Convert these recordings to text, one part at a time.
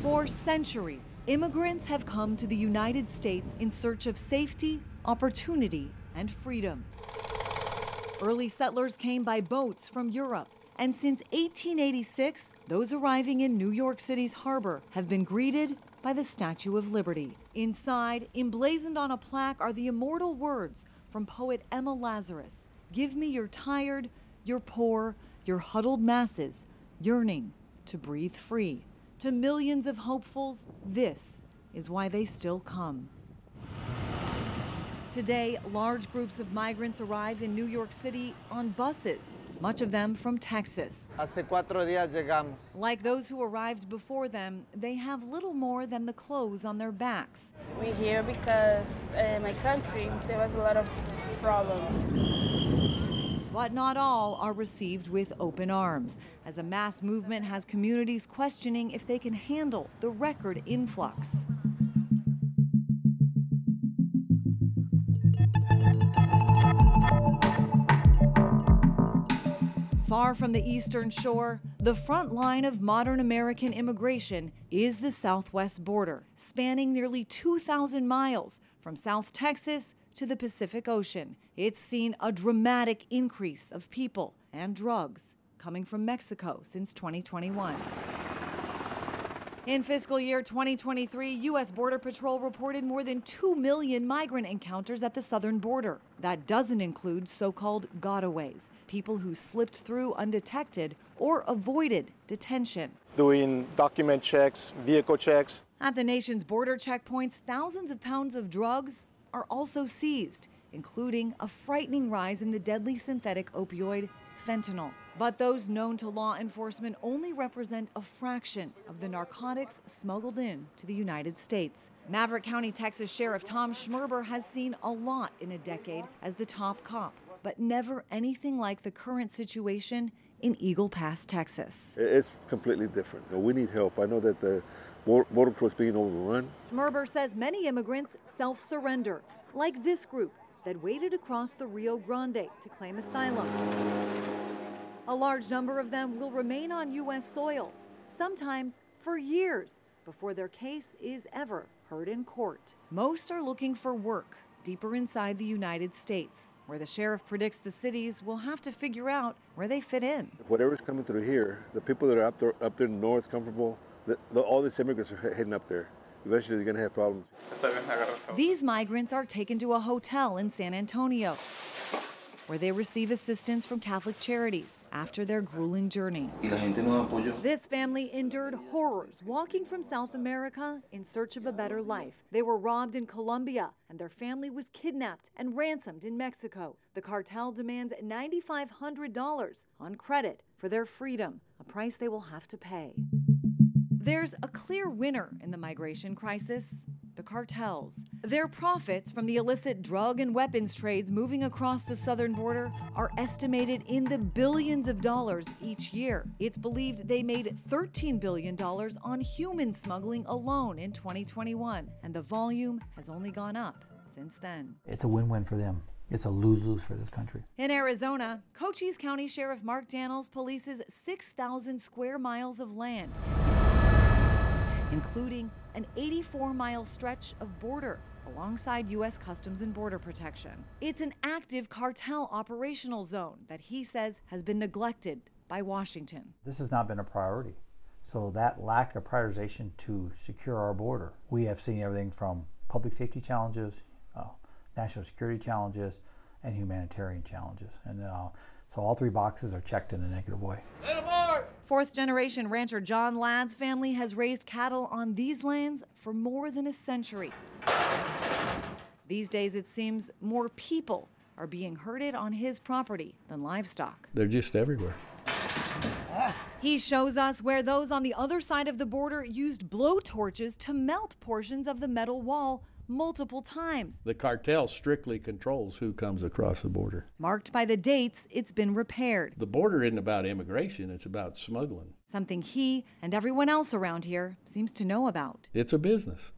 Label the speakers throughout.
Speaker 1: For centuries, immigrants have come to the United States in search of safety, opportunity, and freedom. Early settlers came by boats from Europe, and since 1886, those arriving in New York City's harbor have been greeted by the Statue of Liberty. Inside, emblazoned on a plaque, are the immortal words from poet Emma Lazarus: "Give me your tired, your poor, your huddled masses, yearning to breathe free." To millions of hopefuls, this is why they still come. Today, large groups of migrants arrive in New York City on buses, much of them from Texas.
Speaker 2: Hace 4 días llegamos.
Speaker 1: Like those who arrived before them, they have little more than the clothes on their backs.
Speaker 3: We're here because in my country there was a lot of problems.
Speaker 1: But not all are received with open arms, as a mass movement has communities questioning if they can handle the record influx. Far from the eastern shore, the front line of modern American immigration is the southwest border, spanning nearly 2,000 miles from South Texas to the Pacific Ocean. It's seen a dramatic increase of people and drugs coming from Mexico since 2021. In fiscal year 2023, U.S. Border Patrol reported more than 2 million migrant encounters at the southern border. That doesn't include so-called gotaways, people who slipped through undetected or avoided detention.
Speaker 4: Doing document checks, vehicle checks.
Speaker 1: At the nation's border checkpoints, thousands of pounds of drugs are also seized, including a frightening rise in the deadly synthetic opioid fentanyl. But those known to law enforcement only represent a fraction of the narcotics smuggled in to the United States. Maverick County, Texas Sheriff Tom Schmerber has seen a lot in a decade as the top cop, but never anything like the current situation in Eagle Pass, Texas.
Speaker 5: It's completely different. We need help. I know that the Border Patrol is being overrun.
Speaker 1: Schmerber says many immigrants self-surrender, like this group that waded across the Rio Grande to claim asylum. A large number of them will remain on U.S. soil, sometimes for years, before their case is ever heard in court. Most are looking for work deeper inside the United States, where the sheriff predicts the cities will have to figure out where they fit in.
Speaker 5: Whatever's coming through here, the people that are up there north, comfortable, all these immigrants are heading up there. Eventually they're going to have problems.
Speaker 1: These migrants are taken to a hotel in San Antonio, where they receive assistance from Catholic Charities after their grueling journey. This family endured horrors walking from South America in search of a better life. They were robbed in Colombia, and their family was kidnapped and ransomed in Mexico. The cartel demands $9,500 on credit for their freedom, a price they will have to pay. There's a clear winner in the migration crisis: the cartels. Their profits from the illicit drug and weapons trades moving across the southern border are estimated in the billions of dollars each year. It's believed they made $13 billion on human smuggling alone in 2021, and the volume has only gone up since then.
Speaker 6: It's a win-win for them. It's a lose-lose for this country.
Speaker 1: In Arizona, Cochise County Sheriff Mark Daniels polices 6,000 square miles of land, including an 84-mile stretch of border alongside U.S. Customs and Border Protection. It's an active cartel operational zone that he says has been neglected by Washington.
Speaker 6: This has not been a priority. So that lack of prioritization to secure our border, we have seen everything from public safety challenges, national security challenges, and humanitarian challenges. And so all three boxes are checked in a negative way.
Speaker 1: Fourth-generation rancher John Ladd's family has raised cattle on these lands for more than a century. These days, it seems more people are being herded on his property than livestock.
Speaker 5: They're just everywhere.
Speaker 1: He shows us where those on the other side of the border used blowtorches to melt portions of the metal wall multiple times.
Speaker 5: The cartel strictly controls who comes across the border.
Speaker 1: Marked by the dates it's been repaired.
Speaker 5: The border isn't about immigration, it's about smuggling.
Speaker 1: Something he and everyone else around here seems to know about.
Speaker 5: It's a business.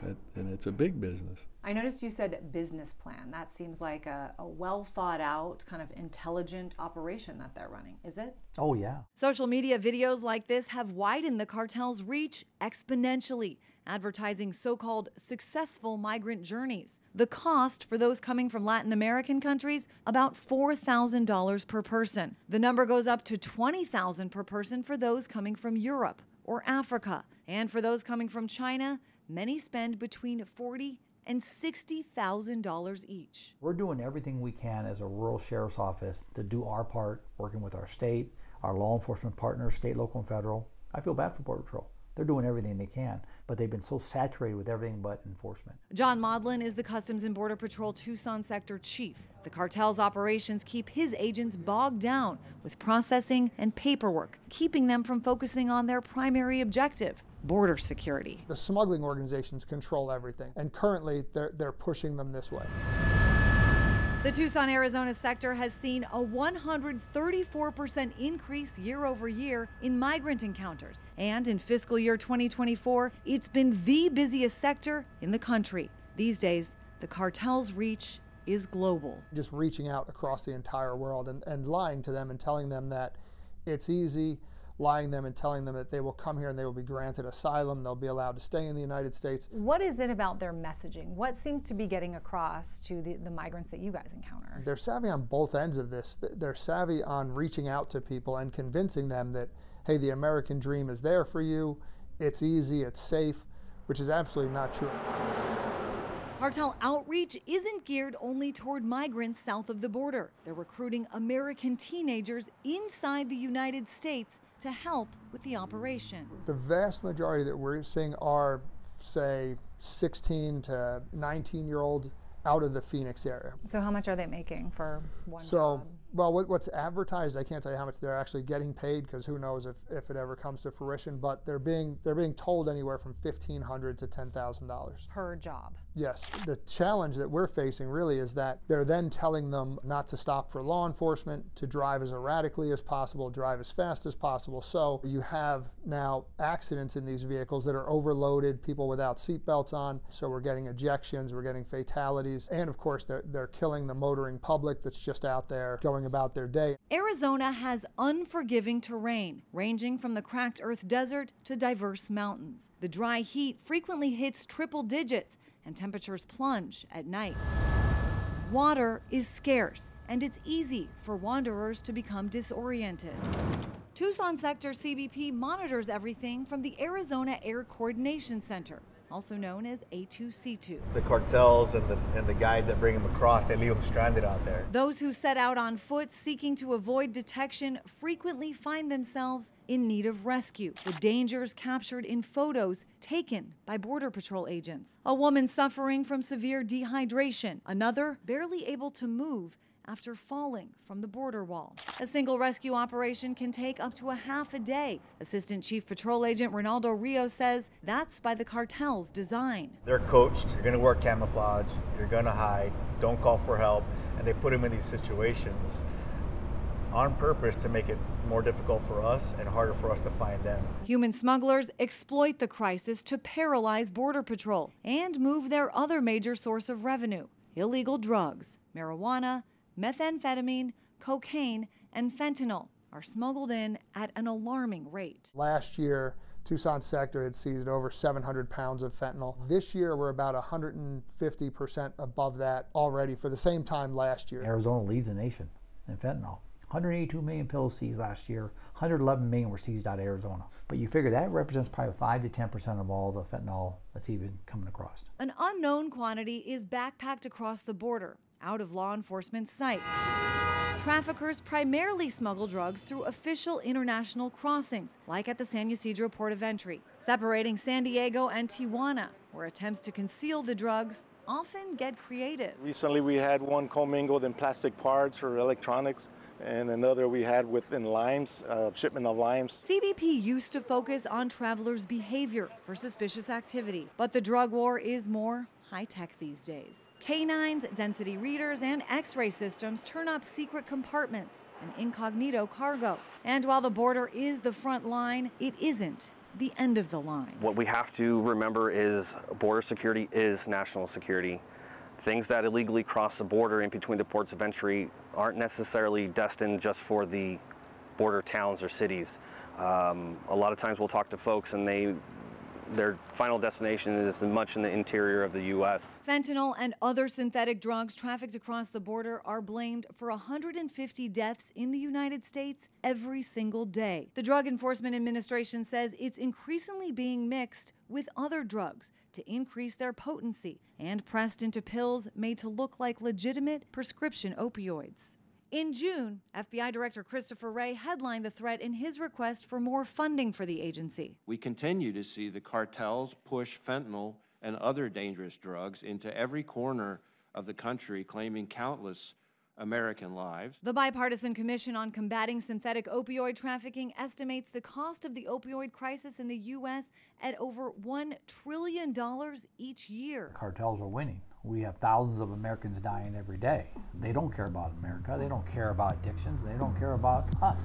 Speaker 5: And it's a big business.
Speaker 1: I noticed you said business plan. That seems like a well thought out, kind of intelligent operation that they're running, is it?
Speaker 6: Oh, yeah.
Speaker 1: Social media videos like this have widened the cartel's reach exponentially, advertising so-called successful migrant journeys. The cost for those coming from Latin American countries, about $4,000 per person. The number goes up to $20,000 per person for those coming from Europe or Africa. And for those coming from China, many spend between $40,000 and $60,000 each.
Speaker 6: We're doing everything we can as a rural sheriff's office to do our part, working with our state, our law enforcement partners, state, local, and federal. I feel bad for Border Patrol. They're doing everything they can, but they've been so saturated with everything but enforcement.
Speaker 1: John Maudlin is the Customs and Border Patrol Tucson Sector chief. The cartel's operations keep his agents bogged down with processing and paperwork, keeping them from focusing on their primary objective, border security.
Speaker 2: The smuggling organizations control everything, and currently they're pushing them this way.
Speaker 1: The Tucson, Arizona sector has seen a 134% increase year over year in migrant encounters. And in fiscal year 2024, it's been the busiest sector in the country. These days, the cartel's reach is global.
Speaker 2: Just reaching out across the entire world and lying to them and telling them that it's easy, lying them and telling them that they will come here and they will be granted asylum, they'll be allowed to stay in the United States.
Speaker 7: What is it about their messaging? What seems to be getting across to the migrants that you guys encounter?
Speaker 2: They're savvy on both ends of this. They're savvy on reaching out to people and convincing them that, hey, the American dream is there for you, it's easy, it's safe, which is absolutely not true.
Speaker 1: Cartel outreach isn't geared only toward migrants south of the border. They're recruiting American teenagers inside the United States to help with the operation.
Speaker 2: The vast majority that we're seeing are, say, 16 to 19-year-olds out of the Phoenix area.
Speaker 7: So how much are they making for one job?
Speaker 2: So, well, what's advertised, I can't tell you how much they're actually getting paid, because who knows if it ever comes to fruition, but they're being told anywhere from $1,500 to $10,000.
Speaker 7: Per job?
Speaker 2: Yes. The challenge that we're facing really is that they're then telling them not to stop for law enforcement, to drive as erratically as possible, drive as fast as possible. So you have now accidents in these vehicles that are overloaded, people without seatbelts on. So we're getting ejections, we're getting fatalities, and of course they're killing the motoring public that's just out there going about their day.
Speaker 1: Arizona has unforgiving terrain, ranging from the cracked earth desert to diverse mountains. The dry heat frequently hits triple digits, and temperatures plunge at night. Water is scarce, and it's easy for wanderers to become disoriented. Tucson Sector CBP monitors everything from the Arizona Air Coordination Center, also known as A2C2.
Speaker 8: The cartels and the guides that bring them across, they leave them stranded out there.
Speaker 1: Those who set out on foot seeking to avoid detection frequently find themselves in need of rescue. The dangers captured in photos taken by Border Patrol agents. A woman suffering from severe dehydration, another barely able to move after falling from the border wall. A single rescue operation can take up to a half a day. Assistant Chief Patrol Agent Ronaldo Rios says that's by the cartel's design.
Speaker 8: They're coached, you're gonna work camouflage, you're gonna hide, don't call for help, and they put them in these situations on purpose to make it more difficult for us and harder for us to find them.
Speaker 1: Human smugglers exploit the crisis to paralyze Border Patrol and move their other major source of revenue, illegal drugs. Marijuana, methamphetamine, cocaine, and fentanyl are smuggled in at an alarming rate.
Speaker 2: Last year, Tucson Sector had seized over 700 pounds of fentanyl. This year, we're about 150% above that already for the same time last year.
Speaker 6: Arizona leads the nation in fentanyl. 182 million pills seized last year, 111 million were seized out of Arizona. But you figure that represents probably 5 to 10% of all the fentanyl that's even coming across.
Speaker 1: An unknown quantity is backpacked across the border, out of law enforcement's sight. Traffickers primarily smuggle drugs through official international crossings, like at the San Ysidro port of entry, separating San Diego and Tijuana, where attempts to conceal the drugs often get creative.
Speaker 4: Recently we had one commingled in plastic parts or electronics, and another we had within limes, shipment of limes.
Speaker 1: CBP used to focus on travelers' behavior for suspicious activity, but the drug war is more high-tech these days. Canines, density readers, and X-ray systems turn up secret compartments and incognito cargo. And while the border is the front line, it isn't the end of the line.
Speaker 9: What we have to remember is border security is national security. Things that illegally cross the border in between the ports of entry aren't necessarily destined just for the border towns or cities. A lot of times we'll talk to folks and their final destination is much in the interior of the U.S.
Speaker 1: Fentanyl and other synthetic drugs trafficked across the border are blamed for 150 deaths in the United States every single day. The Drug Enforcement Administration says it's increasingly being mixed with other drugs to increase their potency and pressed into pills made to look like legitimate prescription opioids. In June, FBI Director Christopher Wray headlined the threat in his request for more funding for the agency.
Speaker 10: We continue to see the cartels push fentanyl and other dangerous drugs into every corner of the country, claiming countless American lives.
Speaker 1: The Bipartisan Commission on Combating Synthetic Opioid Trafficking estimates the cost of the opioid crisis in the U.S. at over $1 trillion each year.
Speaker 6: Cartels are winning. We have thousands of Americans dying every day. They don't care about America. They don't care about addictions. They don't care about us.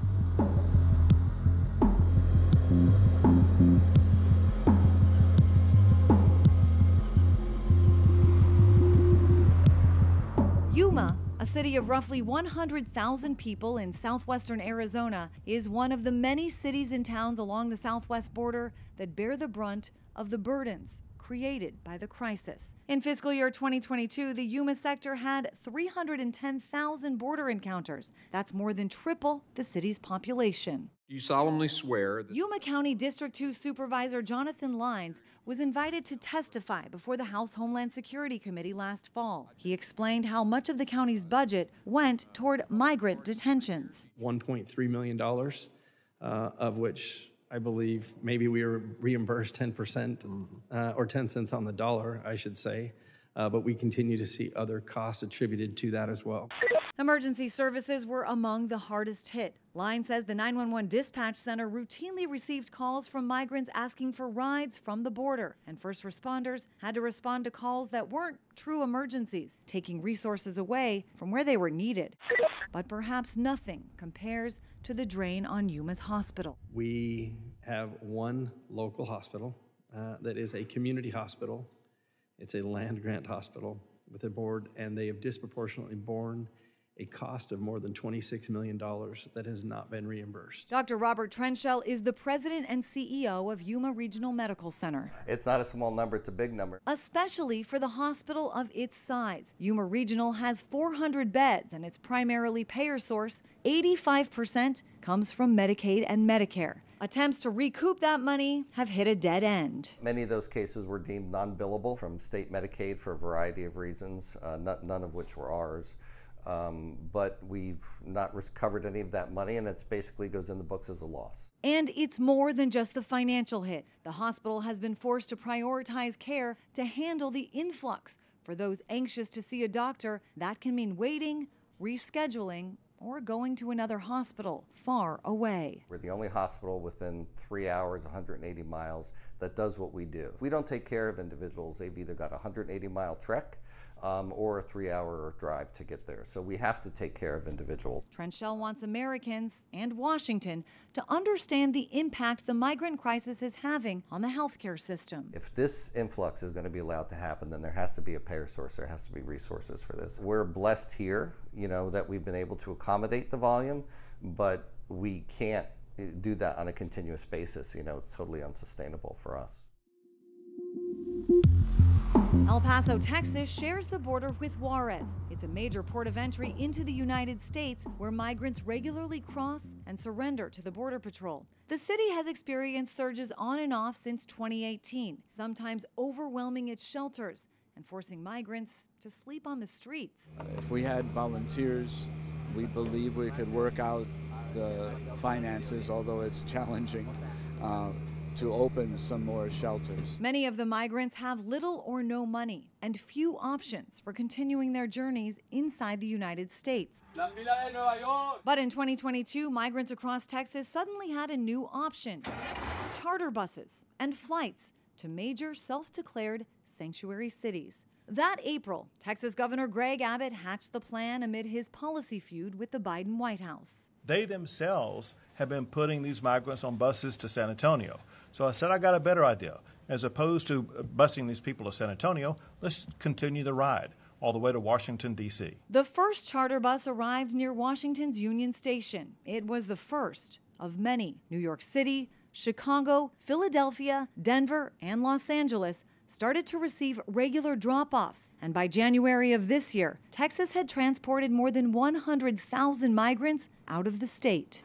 Speaker 1: Yuma, a city of roughly 100,000 people in southwestern Arizona, is one of the many cities and towns along the southwest border that bear the brunt of the burdens created by the crisis. In fiscal year 2022, the Yuma sector had 310,000 border encounters. That's more than triple the city's population.
Speaker 11: You solemnly swear that
Speaker 1: Yuma County District 2 Supervisor Jonathan Lines was invited to testify before the House Homeland Security Committee last fall. He explained how much of the county's budget went toward migrant detentions.
Speaker 11: $1.3 million, of which I believe maybe we were reimbursed 10% or 10 cents on the dollar, I should say. But we continue to see other costs attributed to that as well.
Speaker 1: Emergency services were among the hardest hit. Line says the 911 dispatch center routinely received calls from migrants asking for rides from the border, and first responders had to respond to calls that weren't true emergencies, taking resources away from where they were needed. But perhaps nothing compares to the drain on Yuma's hospital.
Speaker 11: We have one local hospital that is a community hospital. It's a land grant hospital with a board, and they have disproportionately borne a cost of more than $26 million that has not been reimbursed.
Speaker 1: Dr. Robert Trenchell is the president and CEO of Yuma Regional Medical Center.
Speaker 12: It's not a small number, it's a big number.
Speaker 1: Especially for the hospital of its size. Yuma Regional has 400 beds and its primarily payer source, 85%, comes from Medicaid and Medicare. Attempts to recoup that money have hit a dead end.
Speaker 12: Many of those cases were deemed non-billable from state Medicaid for a variety of reasons, none of which were ours. But we've not recovered any of that money, and it basically goes in the books as a loss.
Speaker 1: And it's more than just the financial hit. The hospital has been forced to prioritize care to handle the influx. For those anxious to see a doctor, that can mean waiting, rescheduling, or going to another hospital far away.
Speaker 12: We're the only hospital within 3 hours, 180 miles, that does what we do. If we don't take care of individuals, they've either got a 180-mile trek or a 3-hour drive to get there. So we have to take care of individuals.
Speaker 1: Trenchell wants Americans and Washington to understand the impact the migrant crisis is having on the healthcare system.
Speaker 12: If this influx is going to be allowed to happen, then there has to be a payer source, there has to be resources for this. We're blessed here, that we've been able to accommodate the volume, but we can't do that on a continuous basis. It's totally unsustainable for us.
Speaker 1: El Paso, Texas shares the border with Juarez. It's a major port of entry into the United States where migrants regularly cross and surrender to the Border Patrol. The city has experienced surges on and off since 2018, sometimes overwhelming its shelters and forcing migrants to sleep on the streets.
Speaker 13: If we had volunteers, we believe we could work out the finances, although it's challenging, to open some more shelters.
Speaker 1: Many of the migrants have little or no money and few options for continuing their journeys inside the United States. But in 2022, migrants across Texas suddenly had a new option: charter buses and flights to major self-declared sanctuary cities. That April, Texas Governor Greg Abbott hatched the plan amid his policy feud with the Biden White House.
Speaker 14: They themselves have been putting these migrants on buses to San Antonio. So I said, I got a better idea. As opposed to busing these people to San Antonio, let's continue the ride all the way to Washington, D.C.
Speaker 1: The first charter bus arrived near Washington's Union Station. It was the first of many. New York City, Chicago, Philadelphia, Denver, and Los Angeles started to receive regular drop-offs. And by January of this year, Texas had transported more than 100,000 migrants out of the state.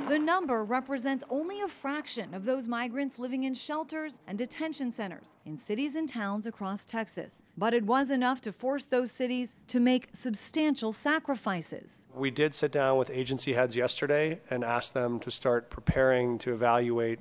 Speaker 1: The number represents only a fraction of those migrants living in shelters and detention centers in cities and towns across Texas. But it was enough to force those cities to make substantial sacrifices.
Speaker 15: We did sit down with agency heads yesterday and ask them to start preparing to evaluate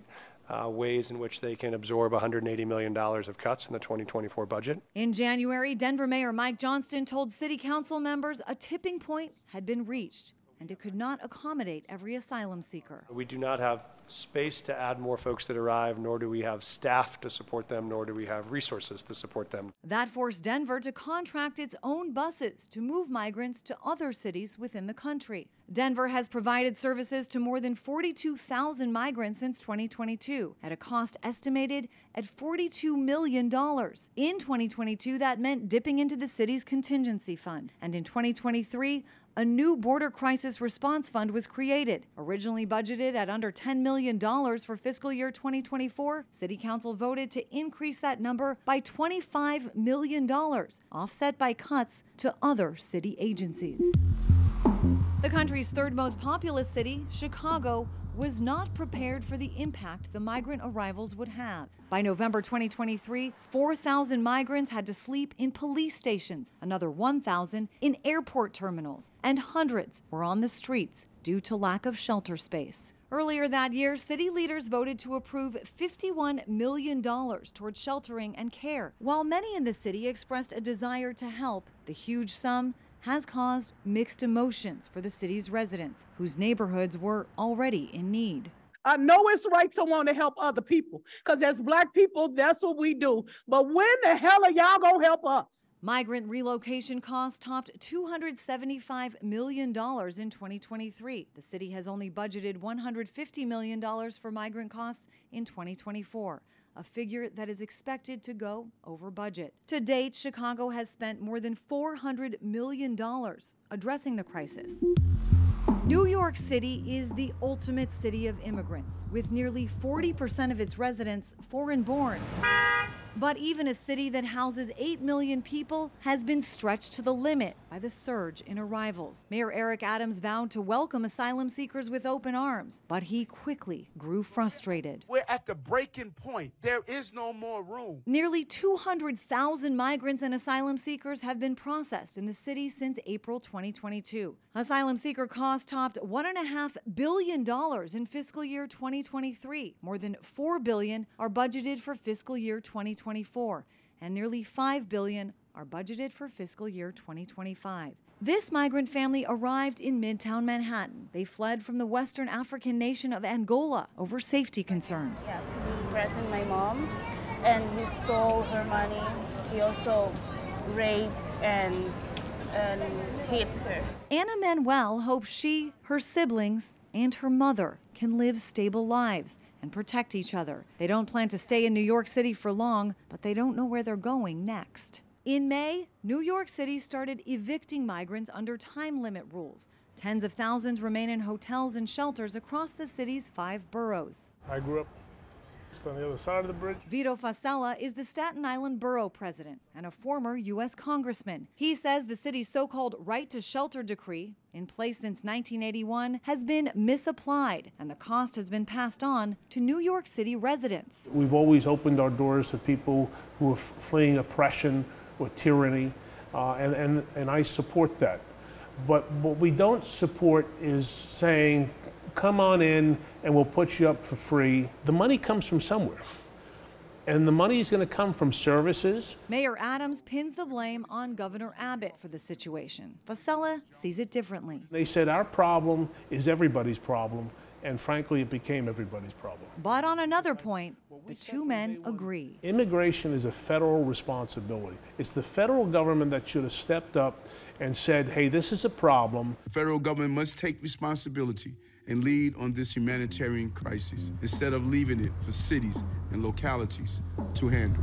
Speaker 15: ways in which they can absorb $180 million of cuts in the 2024 budget.
Speaker 1: In January, Denver Mayor Mike Johnston told city council members a tipping point had been reached, and it could not accommodate every asylum seeker.
Speaker 15: We do not have space to add more folks that arrive, nor do we have staff to support them, nor do we have resources to support them.
Speaker 1: That forced Denver to contract its own buses to move migrants to other cities within the country. Denver has provided services to more than 42,000 migrants since 2022 at a cost estimated at $42 million. In 2022, that meant dipping into the city's contingency fund. And in 2023, a new border crisis response fund was created. Originally budgeted at under $10 million for fiscal year 2024, City Council voted to increase that number by $25 million, offset by cuts to other city agencies. The country's third most populous city, Chicago, was not prepared for the impact the migrant arrivals would have. By November 2023, 4,000 migrants had to sleep in police stations, another 1,000 in airport terminals, and hundreds were on the streets due to lack of shelter space. Earlier that year, city leaders voted to approve $51 million towards sheltering and care. While many in the city expressed a desire to help, the huge sum has caused mixed emotions for the city's residents, whose neighborhoods were already in need.
Speaker 16: I know it's right to want to help other people, because as Black people, that's what we do. But when the hell are y'all gonna help us?
Speaker 1: Migrant relocation costs topped $275 million in 2023. The city has only budgeted $150 million for migrant costs in 2024. A figure that is expected to go over budget. To date, Chicago has spent more than $400 million addressing the crisis. New York City is the ultimate city of immigrants, with nearly 40% of its residents foreign-born. But even a city that houses 8 million people has been stretched to the limit by the surge in arrivals. Mayor Eric Adams vowed to welcome asylum seekers with open arms, but he quickly grew frustrated.
Speaker 17: We're at the breaking point. There is no more room.
Speaker 1: Nearly 200,000 migrants and asylum seekers have been processed in the city since April 2022. Asylum seeker costs topped $1.5 billion in fiscal year 2023. More than $4 billion are budgeted for fiscal year 2024, and nearly $5 billion are budgeted for fiscal year 2025. This migrant family arrived in Midtown Manhattan. They fled from the Western African nation of Angola over safety concerns.
Speaker 3: Yeah, he threatened my mom, and he stole her money. He also raped and hit her.
Speaker 1: Anna Manuel hopes she, her siblings, and her mother can live stable lives and protect each other. They don't plan to stay in New York City for long, but they don't know where they're going next. In May, New York City started evicting migrants under time limit rules. Tens of thousands remain in hotels and shelters across the city's 5 boroughs.
Speaker 18: I grew up just on the other side of the bridge.
Speaker 1: Vito Fasella is the Staten Island borough president and a former U.S. congressman. He says the city's so-called right to shelter decree, in place since 1981, has been misapplied, and the cost has been passed on to New York City residents.
Speaker 18: We've always opened our doors to people who are fleeing oppression or tyranny, and I support that. But what we don't support is saying, come on in and we'll put you up for free. The money comes from somewhere, and the money is going to come from services.
Speaker 1: Mayor Adams pins the blame on Governor Abbott for the situation. Fasella sees it differently.
Speaker 18: They said our problem is everybody's problem, and frankly, it became everybody's problem.
Speaker 1: But on another point, the two men agree.
Speaker 18: Immigration is a federal responsibility. It's the federal government that should have stepped up and said, hey, this is a problem.
Speaker 17: The federal government must take responsibility and lead on this humanitarian crisis instead of leaving it for cities and localities to handle.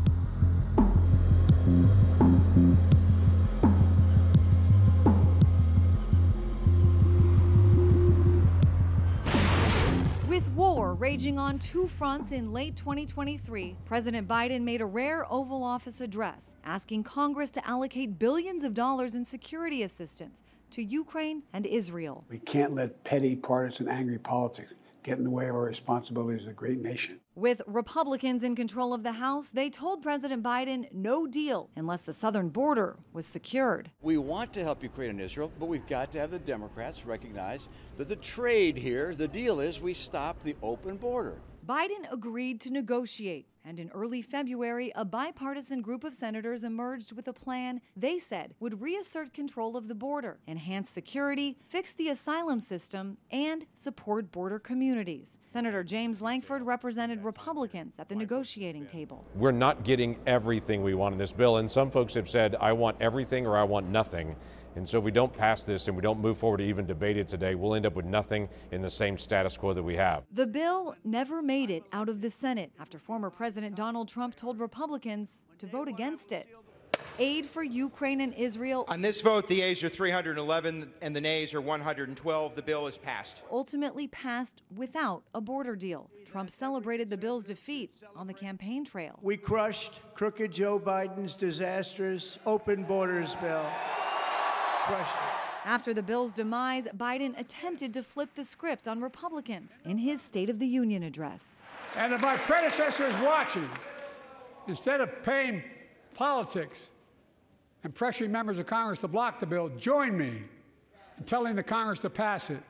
Speaker 1: With war raging on two fronts in late 2023, President Biden made a rare Oval Office address asking Congress to allocate billions of dollars in security assistance to Ukraine and Israel.
Speaker 19: We can't let petty, partisan, angry politics get in the way of our responsibility as a great nation.
Speaker 1: With Republicans in control of the House, they told President Biden no deal unless the southern border was secured.
Speaker 20: We want to help Ukraine and Israel, but we've got to have the Democrats recognize that the trade here, the deal is we stop the open border.
Speaker 1: Biden agreed to negotiate, and in early February, a bipartisan group of senators emerged with a plan they said would reassert control of the border, enhance security, fix the asylum system, and support border communities. Senator James Lankford represented Republicans at the negotiating table.
Speaker 21: We're not getting everything we want in this bill, and some folks have said, I want everything or I want nothing. And so if we don't pass this and we don't move forward to even debate it today, we'll end up with nothing in the same status quo that we have.
Speaker 1: The bill never made it out of the Senate after former President Donald Trump told Republicans to vote against it. Aid for Ukraine and Israel.
Speaker 22: On this vote, the ayes are 311 and the nays are 112. The bill is passed.
Speaker 1: Ultimately passed without a border deal. Trump celebrated the bill's defeat on the campaign trail.
Speaker 23: We crushed crooked Joe Biden's disastrous open borders bill.
Speaker 1: After the bill's demise, Biden attempted to flip the script on Republicans in his State of the Union address.
Speaker 24: And if my predecessor is watching, instead of paying politics and pressuring members of Congress to block the bill, join me in telling the Congress to pass it.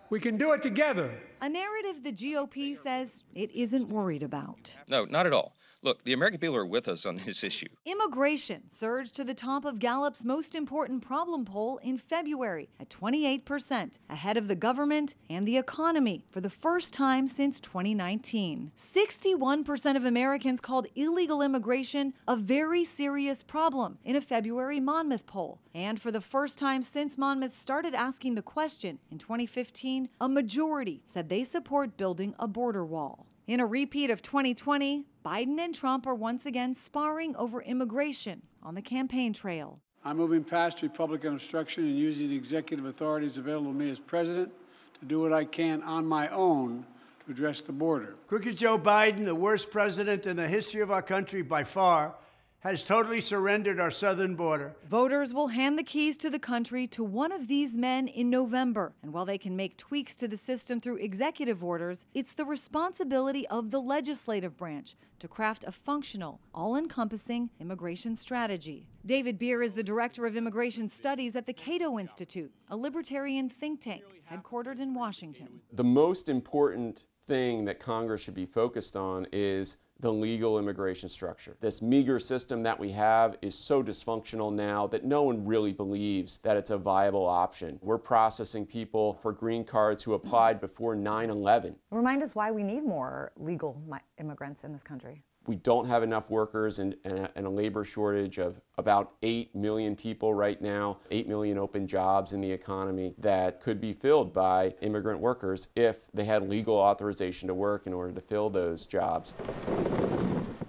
Speaker 24: We can do it together.
Speaker 1: A narrative the GOP says it isn't worried about.
Speaker 25: No, not at all. Look, the American people are with us on this issue.
Speaker 1: Immigration surged to the top of Gallup's most important problem poll in February at 28%, ahead of the government and the economy for the first time since 2019. 61% of Americans called illegal immigration a very serious problem in a February Monmouth poll. And for the first time since Monmouth started asking the question in 2015, a majority said they support building a border wall. In a repeat of 2020, Biden and Trump are once again sparring over immigration on the campaign trail.
Speaker 19: I'm moving past Republican obstruction and using the executive authorities available to me as president to do what I can on my own to address the border.
Speaker 23: Crooked Joe Biden, the worst president in the history of our country by far, has totally surrendered our southern border.
Speaker 1: Voters will hand the keys to the country to one of these men in November. And while they can make tweaks to the system through executive orders, it's the responsibility of the legislative branch to craft a functional, all-encompassing immigration strategy. David Beer is the director of immigration studies at the Cato Institute, a libertarian think tank headquartered in Washington.
Speaker 26: The most important thing that Congress should be focused on is the legal immigration structure. This meager system that we have is so dysfunctional now that no one really believes that it's a viable option. We're processing people for green cards who applied before 9/11.
Speaker 7: Remind us why we need more legal immigrants in this country.
Speaker 26: We don't have enough workers and a labor shortage of about 8 million people right now, 8 million open jobs in the economy that could be filled by immigrant workers if they had legal authorization to work in order to fill those jobs.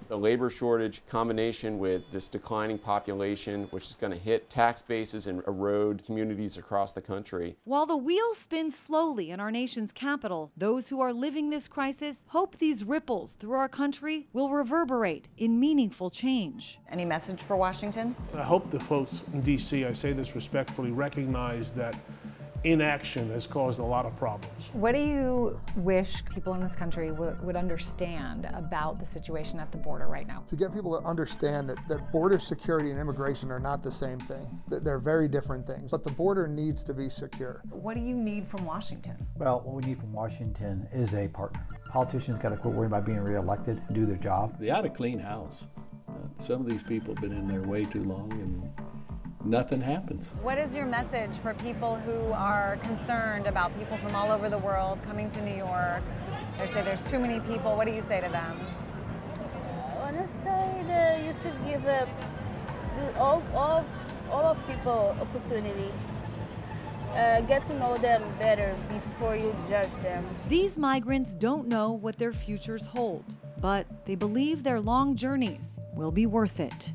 Speaker 26: The labor shortage combination with this declining population, which is going to hit tax bases and erode communities across the country.
Speaker 1: While the wheels spin slowly in our nation's capital, those who are living this crisis hope these ripples through our country will reverberate in meaningful change.
Speaker 7: Any message for Washington?
Speaker 18: I hope the folks in D.C., I say this respectfully, recognize that inaction has caused a lot of problems.
Speaker 7: What do you wish people in this country would understand about the situation at the border right now?
Speaker 2: To get people to understand that border security and immigration are not the same thing. They're very different things, but the border needs to be secure.
Speaker 7: What do you need from Washington?
Speaker 6: Well, what we need from Washington is a partner. Politicians got to quit worrying about being reelected and do their job.
Speaker 27: They ought to clean house. Some of these people have been in there way too long, and
Speaker 4: nothing happens.
Speaker 7: What is your message for people who are concerned about people from all over the world coming to New York? They say there's too many people. What do you say to them?
Speaker 3: I want to say that you should give all of people opportunity. Get to know them better before you judge them.
Speaker 1: These migrants don't know what their futures hold, but they believe their long journeys will be worth it.